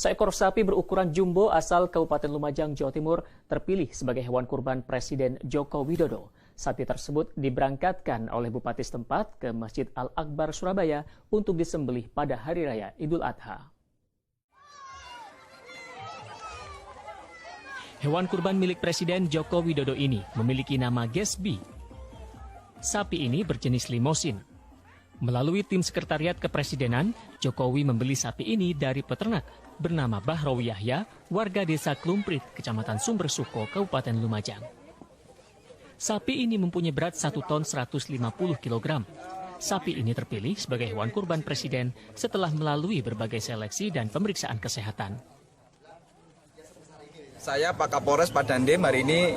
Seekor sapi berukuran jumbo asal Kabupaten Lumajang, Jawa Timur terpilih sebagai hewan kurban Presiden Joko Widodo. Sapi tersebut diberangkatkan oleh Bupati setempat ke Masjid Al-Akbar Surabaya untuk disembelih pada Hari Raya Idul Adha. Hewan kurban milik Presiden Joko Widodo ini memiliki nama Gesbi. Sapi ini berjenis limosin. Melalui tim sekretariat kepresidenan, Jokowi membeli sapi ini dari peternak bernama Bahrawi Yahya, warga desa Klumprit, Kecamatan Sumbersuko, Kabupaten Lumajang. Sapi ini mempunyai berat 1 ton 150 kg. Sapi ini terpilih sebagai hewan kurban presiden setelah melalui berbagai seleksi dan pemeriksaan kesehatan. Saya Pak Kapolres Pak Dandim hari ini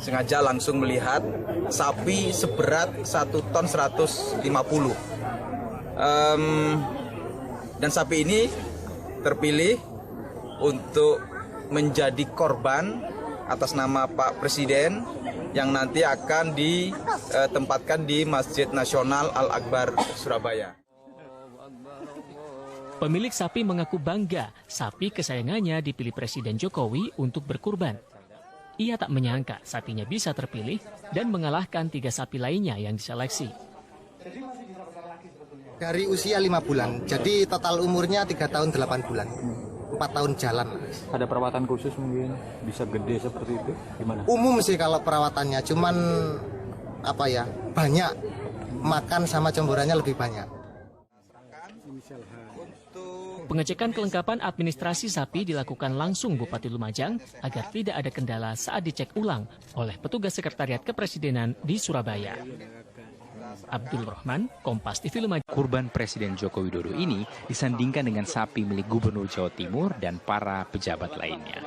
sengaja langsung melihat sapi seberat 1 ton 150. Dan sapi ini terpilih untuk menjadi korban atas nama Pak Presiden yang nanti akan ditempatkan di Masjid Nasional Al-Akbar Surabaya. Pemilik sapi mengaku bangga sapi kesayangannya dipilih Presiden Jokowi untuk berkurban. Ia tak menyangka sapinya bisa terpilih dan mengalahkan 3 sapi lainnya yang diseleksi. Dari usia 5 bulan, jadi total umurnya 3 tahun 8 bulan. 4 tahun jalan. Ada perawatan khusus mungkin bisa gede seperti itu? Gimana? Umum sih kalau perawatannya, cuman banyak makan sama cemburannya lebih banyak. Pengecekan kelengkapan administrasi sapi dilakukan langsung Bupati Lumajang agar tidak ada kendala saat dicek ulang oleh petugas sekretariat kepresidenan di Surabaya. Abdul Rahman, Kompas TV Lumajang. Kurban Presiden Joko Widodo ini disandingkan dengan sapi milik Gubernur Jawa Timur dan para pejabat lainnya.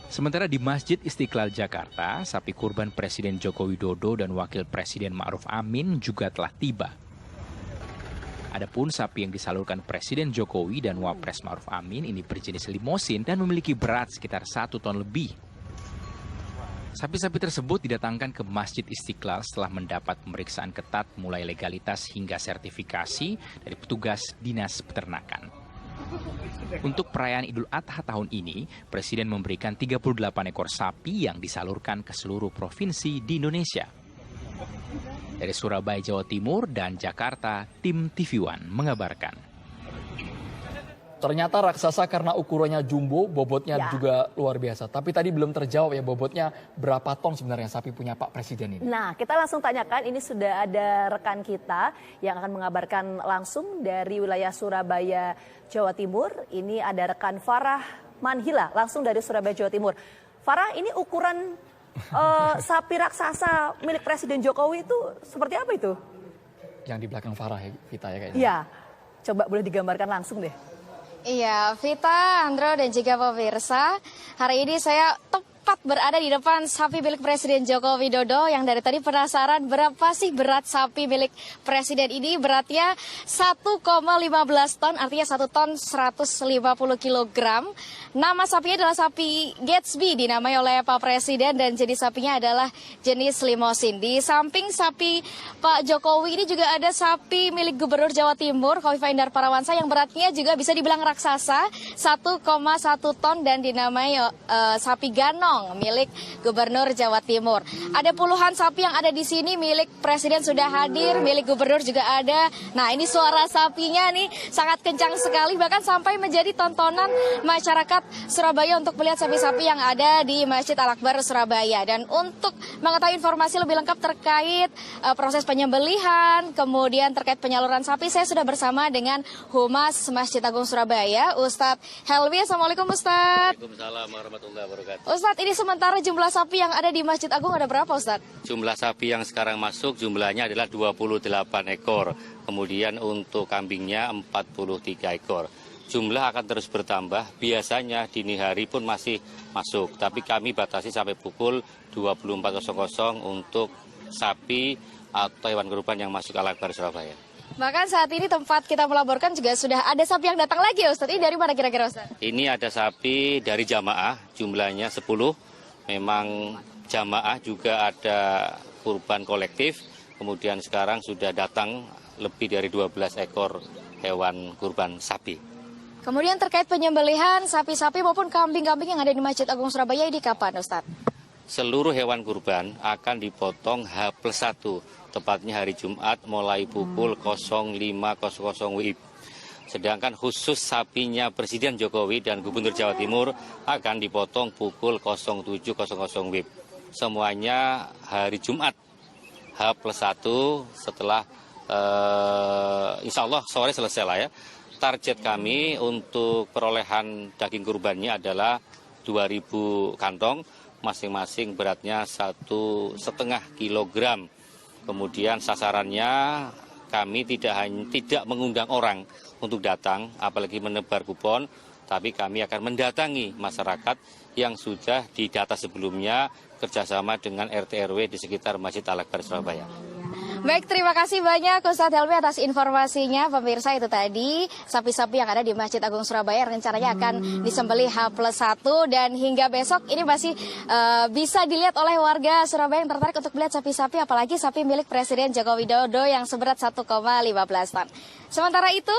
Sementara di Masjid Istiqlal Jakarta, sapi kurban Presiden Joko Widodo dan Wakil Presiden Ma'ruf Amin juga telah tiba. Adapun sapi yang disalurkan Presiden Jokowi dan Wapres Ma'ruf Amin ini berjenis limosin dan memiliki berat sekitar 1 ton lebih. Sapi-sapi tersebut didatangkan ke Masjid Istiqlal setelah mendapat pemeriksaan ketat mulai legalitas hingga sertifikasi dari petugas Dinas Peternakan. Untuk perayaan Idul Adha tahun ini, Presiden memberikan 38 ekor sapi yang disalurkan ke seluruh provinsi di Indonesia. Dari Surabaya, Jawa Timur, dan Jakarta, tim TV One mengabarkan. Ternyata raksasa karena ukurannya jumbo, bobotnya juga luar biasa. Tapi tadi belum terjawab ya bobotnya berapa ton sebenarnya sapi punya Pak Presiden ini. Nah, kita langsung tanyakan, ini sudah ada rekan kita yang akan mengabarkan langsung dari wilayah Surabaya, Jawa Timur. Ini ada rekan Farah Manhila, langsung dari Surabaya, Jawa Timur. Farah, ini ukuran sapi raksasa milik Presiden Jokowi itu seperti apa itu? Yang di belakang Farah ya, Vita ya kayaknya. Iya, coba boleh digambarkan langsung deh. Iya, Vita, Andro, dan juga pemirsa, hari ini saya tepat berada di depan sapi milik Presiden Joko Widodo yang dari tadi penasaran berapa sih berat sapi milik Presiden ini. Beratnya 1,15 ton, artinya 1 ton 150 kilogram. Nama sapinya adalah sapi Gesbi, dinamai oleh Pak Presiden, dan jenis sapinya adalah jenis limosin. Di samping sapi Pak Jokowi ini juga ada sapi milik Gubernur Jawa Timur, Khofifah Indar Parawansa, yang beratnya juga bisa dibilang raksasa, 1,1 ton, dan dinamai sapi Ganong milik Gubernur Jawa Timur. Ada puluhan sapi yang ada di sini, milik Presiden sudah hadir, milik Gubernur juga ada. Nah, ini suara sapinya nih sangat kencang sekali, bahkan sampai menjadi tontonan masyarakat Surabaya untuk melihat sapi-sapi yang ada di Masjid Al-Akbar Surabaya. Dan untuk mengetahui informasi lebih lengkap terkait proses penyembelihan, kemudian terkait penyaluran sapi, saya sudah bersama dengan Humas Masjid Agung Surabaya, Ustadz Helwi. Assalamualaikum Ustadz. Waalaikumsalam warahmatullahi wabarakatuh. Ustadz, ini sementara jumlah sapi yang ada di Masjid Agung ada berapa Ustadz? Jumlah sapi yang sekarang masuk jumlahnya adalah 28 ekor. Kemudian untuk kambingnya 43 ekor. Jumlah akan terus bertambah, biasanya dini hari pun masih masuk. Tapi kami batasi sampai pukul 24.00 untuk sapi atau hewan kurban yang masuk Al-Akbar Surabaya. Bahkan saat ini tempat kita melaporkan juga sudah ada sapi yang datang lagi ya Ustadz. Ini dari mana kira-kira Ustadz? Ini ada sapi dari jamaah, jumlahnya 10. Memang jamaah juga ada kurban kolektif. kemudian sekarang sudah datang lebih dari 12 ekor hewan kurban sapi. Kemudian terkait penyembelihan sapi-sapi maupun kambing-kambing yang ada di Masjid Agung Surabaya ini kapan, Ustadz? Seluruh hewan kurban akan dipotong H+1, tepatnya hari Jumat mulai pukul 05.00 WIB. Sedangkan khusus sapinya Presiden Jokowi dan Gubernur Jawa Timur akan dipotong pukul 07.00 WIB. Semuanya hari Jumat H+1 setelah insya Allah sore selesai lah ya. Target kami untuk perolehan daging kurbannya adalah 2.000 kantong, masing-masing beratnya 1,5 kilogram. Kemudian sasarannya kami tidak mengundang orang untuk datang, apalagi menebar kupon, tapi kami akan mendatangi masyarakat yang sudah didata sebelumnya kerjasama dengan RT RW di sekitar Masjid Al-Akbar Surabaya. Baik, terima kasih banyak Ustadz Helmi atas informasinya. Pemirsa, itu tadi sapi-sapi yang ada di Masjid Agung Surabaya rencananya akan disembelih H+1 dan hingga besok ini masih bisa dilihat oleh warga Surabaya yang tertarik untuk melihat sapi-sapi, apalagi sapi milik Presiden Joko Widodo yang seberat 1,15 ton. Sementara itu,